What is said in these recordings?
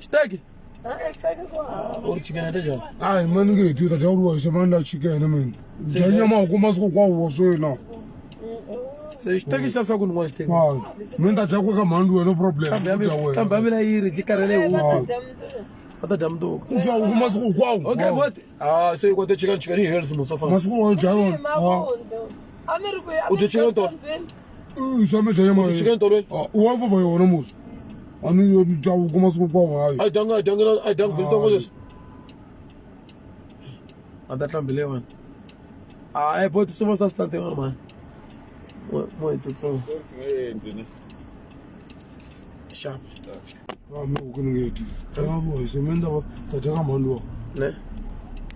Steak. Or chicken at a job. I man get to the job was a man that chicken. I mean, nyama huku must go was now. So steak is also good one steak. Men that I work a man do no problem. Come back here, chicken. What a damn dog. Who must go wow. Okay, what? Ah, so you got the chicken here, must go on, John. What the chicken told? Some chicken told. Whoever by almost. I mean, you must go. I don't know this. And that can't believe one. I bought so much starting on man. What it's all sharp. I'm not going to get it. I was a man that I am on.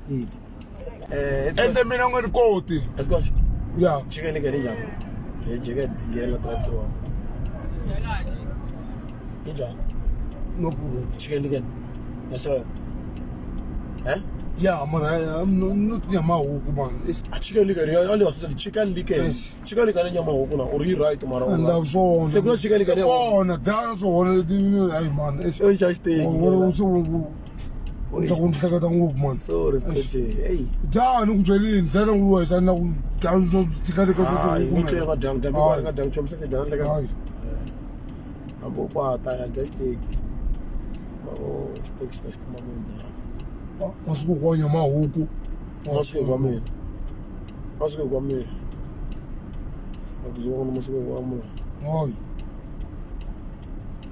And the men I'm going to go to. Let's go. Yeah, chicken again. You get a tractor. no problem. Chicken again. That's all. Eh? Yeah, man, I'm not nyama huku man. It's a chicken liquor. Only was the chicken liquor. Chicken liquor nyama huku or you right tomorrow. And I've so on. Chicken liquor. Oh, na dance on the man. It's just the. Man. So it's good. Hey. Ja, no jeli in zero was and now down chicken liquor. Ah, you can't go down. Down. Chum says down like. I'm going just take. Oh, steak come on. Must go on your mouth huku. Must go me. Must go me. Must go me. Oh.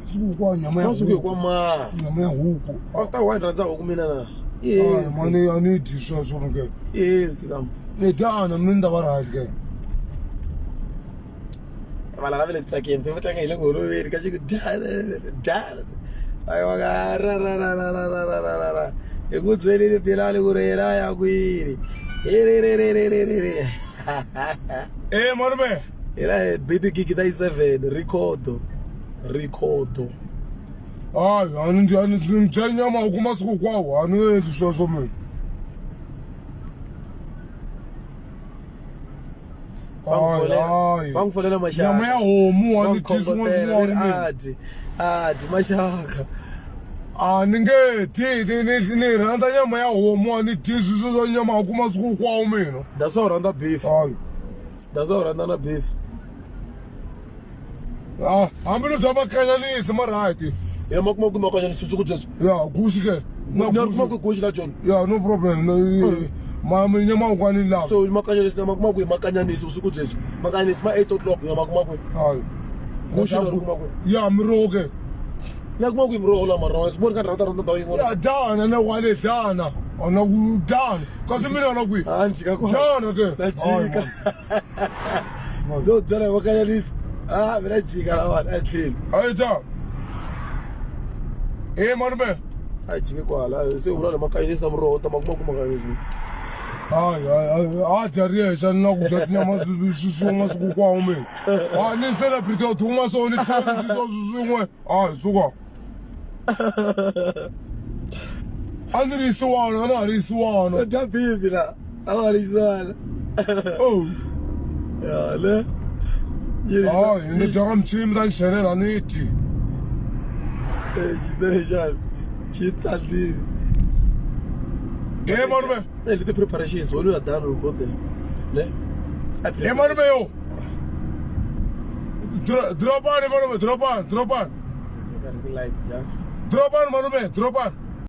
Must go on your mouth. Must go ma. Nyama huku. After white ranza hukumina. Yeah, money I need to show some get. Yeah, to come. Ne down and minda bara get. Wala la vile tsakeni pe batanga ile go rowe ka ji dal. Ayo ra. Ego tswelele Philani go rela ya gwiri. Marbe. Era bidu kikita 7 record. Ay, anın nyama huku must go kwawo. Anu to show some. Bang folena mashaka. Nyama ya homu ani tisu mashaka. Ninge ti randa nyama ya homu ani tisu so nyama huku must go kwawo meno. That's all randa beef. That's all randa beef. Ambilo zama kanyani sima right. Ya makmo makanyani susuku just. Ya kushike. No kushi la John. Yeah, no problem. Mama nyama kwani la. So makanyani na makmo makanyani susuku just. Makanyani is 8 o'clock ya makmo. Hai. Kushi la makmo. Ya mroge. Nakmo mro la maro. Is more kan rata doing. Ya dana na wale dana. Ona dana. Kasi mimi na gwi. Anjika kwa. Dana ke. Na chika. So dana makanyani. Mira chica la van a chill. Ahí está. Marbe. Ay, chica, ¿cuál? Ese uno le marca y está morro, está más poco más grande. Jaria, esa no gusta ni más de su más cuco hombre. Ni se la pide tú más o ni su suga. Andri suana, andri suana. Ya pídela. Ahora suana. Oh. Ya, le. Ne canım çimden şener anı etti. Güzel. Saldi. Marbe. Ele te preparation, só olha dar no conte. Né? Marbe yo. Drop on, Marbe, drop on. Like, yeah. Drop on, Marbe, drop on.